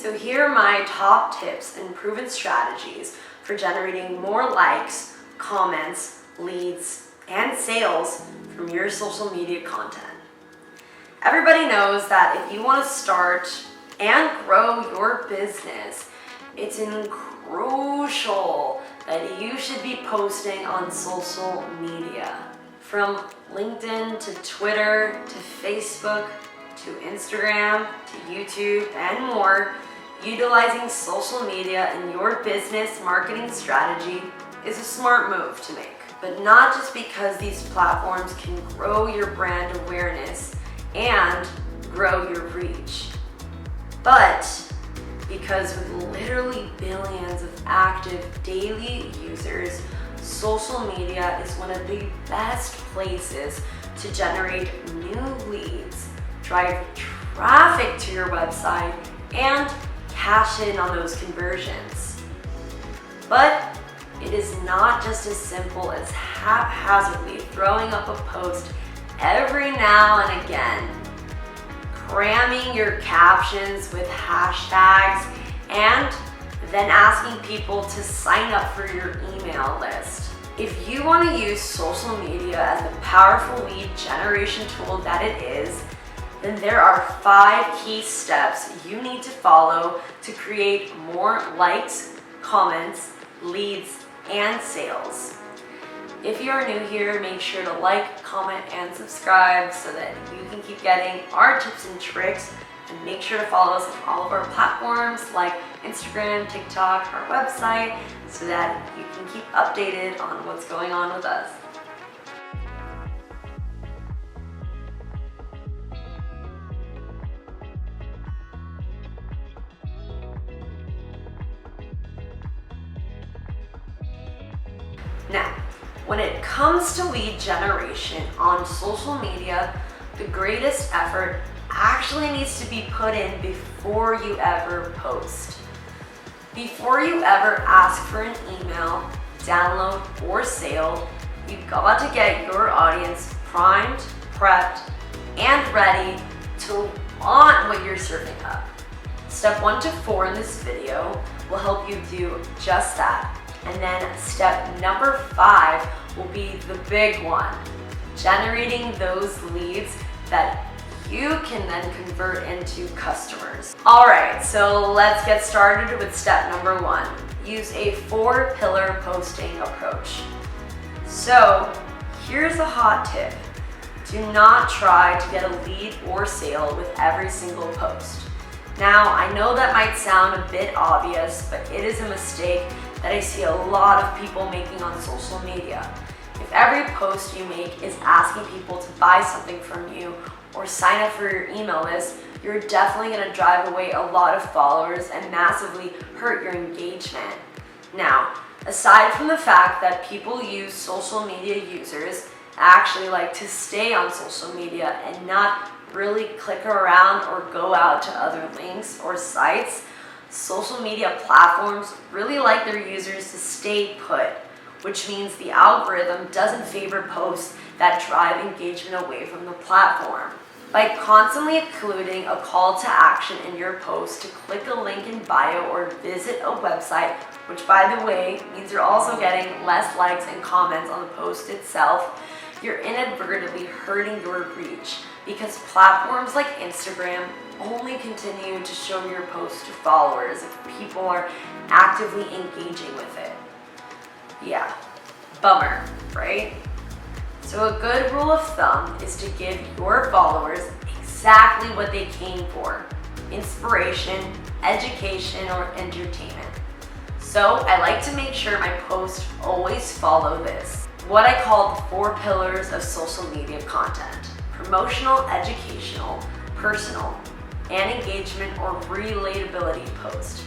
So here are my top tips and proven strategies for generating more likes, comments, leads, and sales from your social media content. Everybody knows that if you want to start and grow your business, it's crucial that you should be posting on social media. From LinkedIn to Twitter to Facebook to Instagram to YouTube and more, utilizing social media in your business marketing strategy is a smart move to make. But not just because these platforms can grow your brand awareness and grow your reach, but because with literally billions of active daily users, social media is one of the best places to generate new leads, drive traffic to your website, and cash in on those conversions. But it is not just as simple as haphazardly throwing up a post every now and again, cramming your captions with hashtags, and then asking people to sign up for your email list. If you want to use social media as the powerful lead generation tool that it is, then there are 5 key steps you need to follow to create more likes, comments, leads, and sales. If you are new here, make sure to like, comment, and subscribe so that you can keep getting our tips and tricks. And make sure to follow us on all of our platforms like Instagram, TikTok, our website, so that you can keep updated on what's going on with us. Now, when it comes to lead generation on social media, the greatest effort actually needs to be put in before you ever post. Before you ever ask for an email, download, or sale, you've got to get your audience primed, prepped, and ready to want what you're serving up. Step 1 to 4 in this video will help you do just that. And then step number 5 will be the big one, generating those leads that you can then convert into customers. All right, so let's get started with step number 1. Use a 4-pillar posting approach. So here's a hot tip. Do not try to get a lead or sale with every single post. Now, I know that might sound a bit obvious, but it is a mistake that I see a lot of people making on social media. If every post you make is asking people to buy something from you or sign up for your email list, you're definitely going to drive away a lot of followers and massively hurt your engagement. Now, aside from the fact that people use social media users actually like to stay on social media and not really click around or go out to other links or sites, social media platforms really like their users to stay put, which means the algorithm doesn't favor posts that drive engagement away from the platform. By constantly including a call to action in your post to click a link in bio or visit a website, which by the way means you're also getting less likes and comments on the post itself, you're inadvertently hurting your reach, because platforms like Instagram only continue to show your post to followers if people are actively engaging with it. Yeah, bummer, right? So a good rule of thumb is to give your followers exactly what they came for: inspiration, education, or entertainment. So I like to make sure my posts always follow this, what I call the 4 pillars of social media content: promotional, educational, personal, and engagement or relatability post.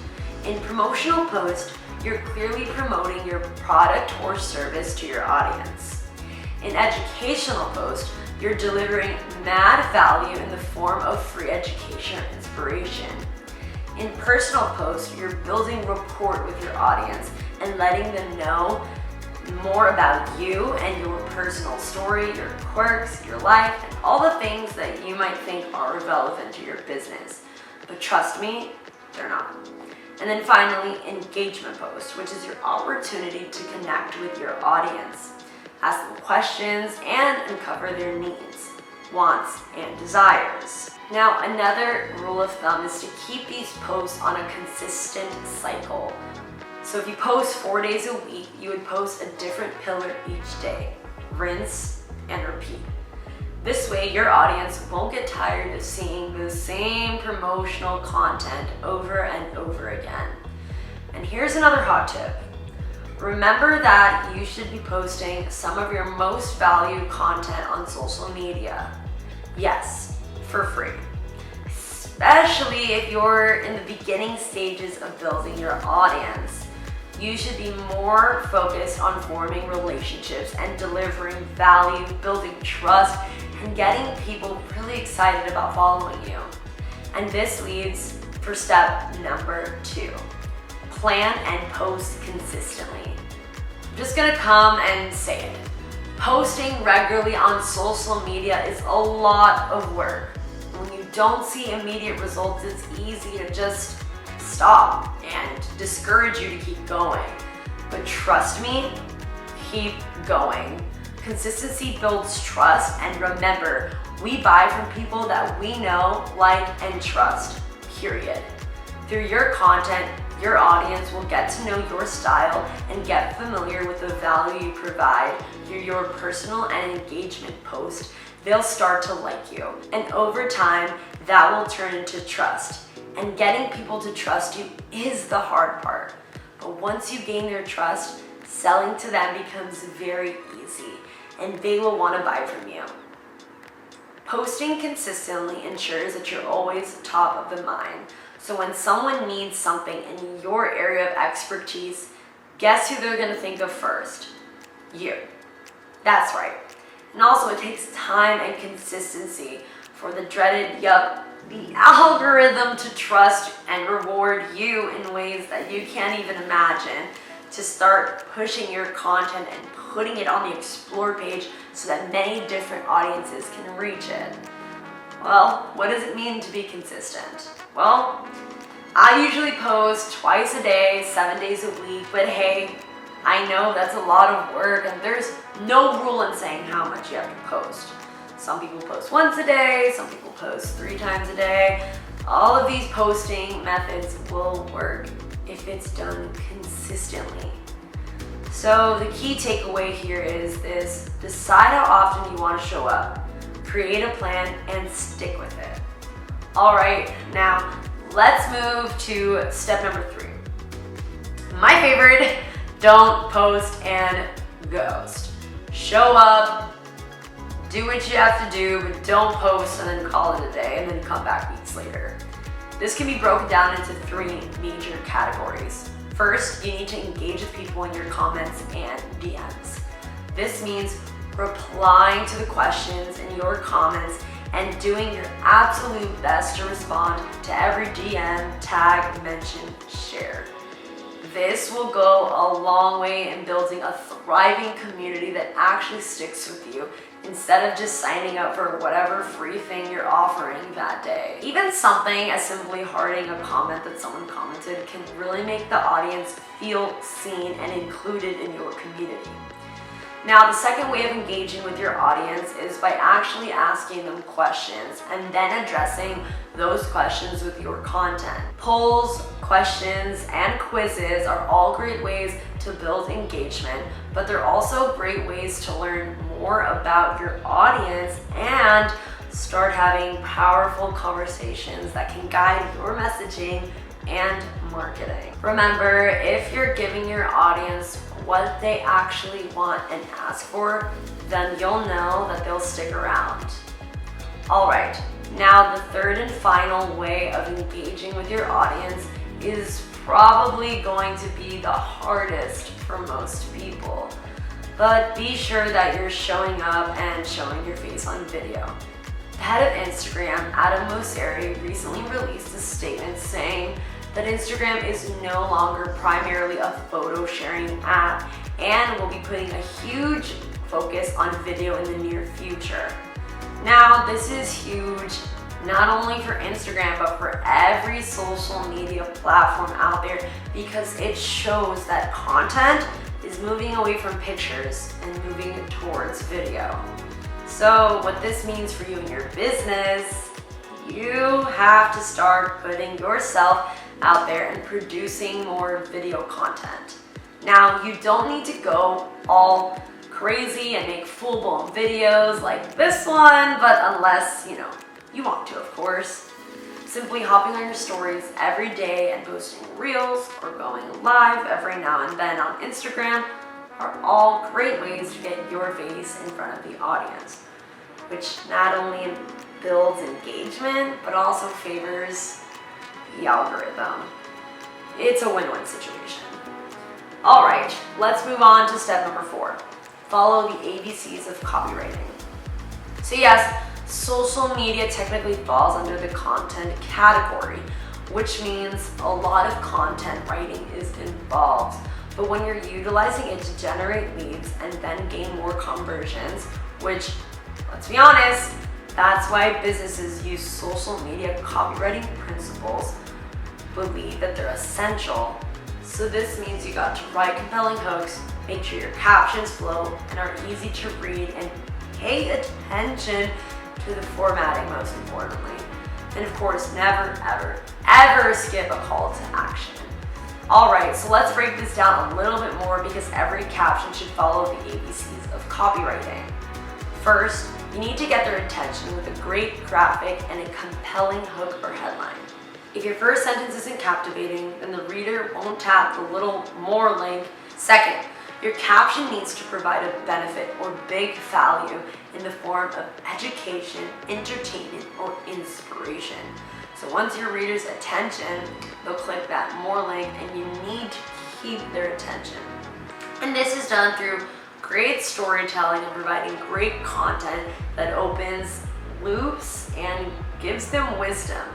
In promotional post, you're clearly promoting your product or service to your audience. In educational post, you're delivering mad value in the form of free education or inspiration. In personal post, you're building rapport with your audience and letting them know more about you and your personal story, your quirks, your life, and all the things that you might think are relevant to your business. But trust me, They're not. And then finally, engagement post, which is your opportunity to connect with your audience, ask them questions, and uncover their needs, wants, and desires. Now, another rule of thumb is to keep these posts on a consistent cycle. So if you post 4 days a week, you would post a different pillar each day. Rinse and repeat. This way, your audience won't get tired of seeing the same promotional content over and over again. And here's another hot tip. Remember that you should be posting some of your most valued content on social media. Yes, for free. Especially if you're in the beginning stages of building your audience. You should be more focused on forming relationships and delivering value, building trust, and getting people really excited about following you. And this leads for step number 2. Plan and post consistently. I'm just gonna come and say it. Posting regularly on social media is a lot of work. When you don't see immediate results, it's easy to just stop and discourage you to keep going. But trust me, keep going. Consistency builds trust, and remember, we buy from people that we know, like, and trust, period. Through your content, your audience will get to know your style and get familiar with the value you provide through your personal and engagement post. They'll start to like you, and over time, that will turn into trust. And getting people to trust you is the hard part. But once you gain their trust, selling to them becomes very easy, and they will want to buy from you. Posting consistently ensures that you're always top of the mind. So when someone needs something in your area of expertise, guess who they're going to think of first? You. That's right. And also, it takes time and consistency for the dreaded, the algorithm to trust and reward you in ways that you can't even imagine, to start pushing your content and putting it on the explore page so that many different audiences can reach it. Well, what does it mean to be consistent? Well, I usually post twice a day, 7 days a week, but hey, I know that's a lot of work, and there's no rule in saying how much you have to post. Some people post once a day, some people post 3 times a day. All of these posting methods will work if it's done consistently. So the key takeaway here is this: decide how often you want to show up, create a plan, and stick with it. All right, now let's move to step number 3. My favorite, don't post and ghost. Show up, do what you have to do, but don't post and then call it a day and then come back weeks later. This can be broken down into 3 major categories. First, you need to engage with people in your comments and DMs. This means replying to the questions in your comments and doing your absolute best to respond to every DM, tag, mention, share. This will go a long way in building a thriving community that actually sticks with you, instead of just signing up for whatever free thing you're offering that day. Even something as simply hearting a comment that someone commented can really make the audience feel seen and included in your community. Now, the second way of engaging with your audience is by actually asking them questions and then addressing those questions with your content. Polls, questions, and quizzes are all great ways to build engagement, but they're also great ways to learn more about your audience and start having powerful conversations that can guide your messaging and marketing. Remember, if you're giving your audience what they actually want and ask for, then you'll know that they'll stick around. All right, now the third and final way of engaging with your audience is probably going to be the hardest for most people. But be sure that you're showing up and showing your face on video. The head of Instagram, Adam Mosseri, recently released a statement saying that Instagram is no longer primarily a photo sharing app and will be putting a huge focus on video in the near future. Now, this is huge not only for Instagram, but for every social media platform out there, because it shows that content is moving away from pictures and moving towards video. So what this means for you and your business, you have to start putting yourself out there and producing more video content. Now, you don't need to go all crazy and make full-blown videos like this one, but unless, you want to, of course. Simply hopping on your stories every day and posting reels or going live every now and then on Instagram are all great ways to get your face in front of the audience, which not only builds engagement, but also favors the algorithm. It's a win-win situation. All right, let's move on to step number 4. Follow the ABCs of copywriting. So yes, social media technically falls under the content category, which means a lot of content writing is involved. But when you're utilizing it to generate leads and then gain more conversions, which, let's be honest, that's why businesses use social media copywriting principles, believe that they're essential. So this means you got to write compelling hooks, make sure your captions flow and are easy to read, and pay attention to the formatting most importantly. And of course, never, ever skip a call to action. All right, so let's break this down a little bit more, because every caption should follow the ABCs of copywriting. First, you need to get their attention with a great graphic and a compelling hook or headline. If your first sentence isn't captivating, then the reader won't tap the little more link. Second, your caption needs to provide a benefit or big value in the form of education, entertainment, or inspiration. So once your reader's attention, they'll click that more link, and you need to keep their attention. And this is done through great storytelling and providing great content that opens loops and gives them wisdom.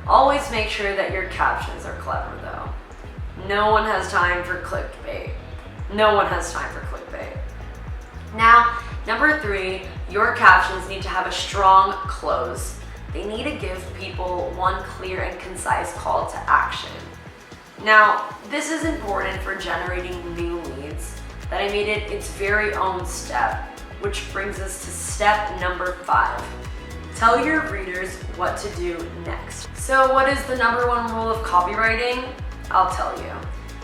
Always make sure that your captions are clever though. No one has time for clickbait. No one has time for clickbait. Now, number 3, your captions need to have a strong close. They need to give people one clear and concise call to action. Now, this is important for generating new leads, that I made it its very own step, which brings us to step number 5. Tell your readers what to do next. So what is the number 1 rule of copywriting? I'll tell you.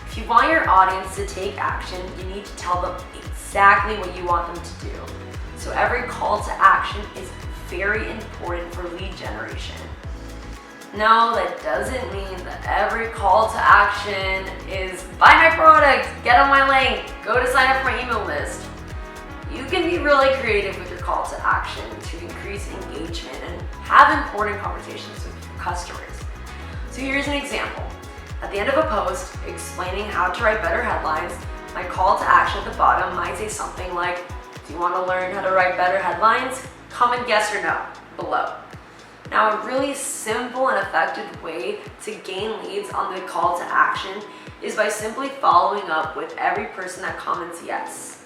If you want your audience to take action, you need to tell them exactly what you want them to do. So every call to action is very important for lead generation. No, that doesn't mean that every call to action is buy my product, get on my link, go to sign up for my email list. You can be really creative with your call to action to increase engagement and have important conversations with your customers. So here's an example. At the end of a post explaining how to write better headlines, my call to action at the bottom might say something like, do you want to learn how to write better headlines? Comment yes or no below. Now, a really simple and effective way to gain leads on the call to action is by simply following up with every person that comments yes.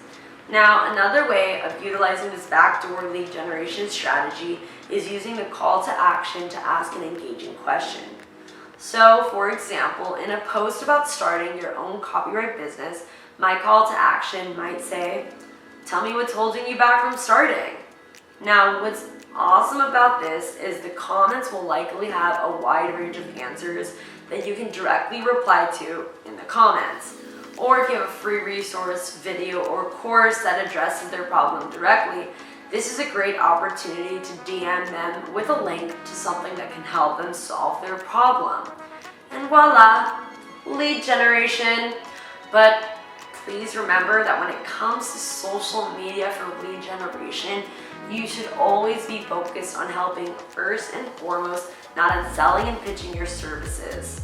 Now, another way of utilizing this backdoor lead generation strategy is using the call to action to ask an engaging question. So, for example, in a post about starting your own copyright business, my call to action might say, tell me what's holding you back from starting. Now, what's awesome about this is the comments will likely have a wide range of answers that you can directly reply to in the comments. Or if you have a free resource, video, or course that addresses their problem directly, this is a great opportunity to DM them with a link to something that can help them solve their problem. And voila, lead generation. But please remember that when it comes to social media for lead generation, you should always be focused on helping first and foremost, not on selling and pitching your services.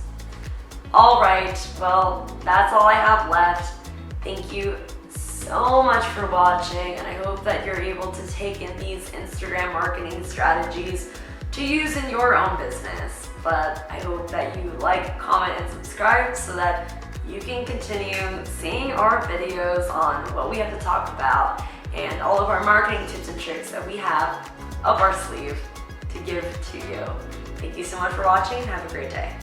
All right, well, that's all I have left. Thank you so much for watching, and I hope that you're able to take in these Instagram marketing strategies to use in your own business. But I hope that you like, comment, and subscribe so that you can continue seeing our videos on what we have to talk about and all of our marketing tips and tricks that we have up our sleeve to give to you. Thank you so much for watching and have a great day.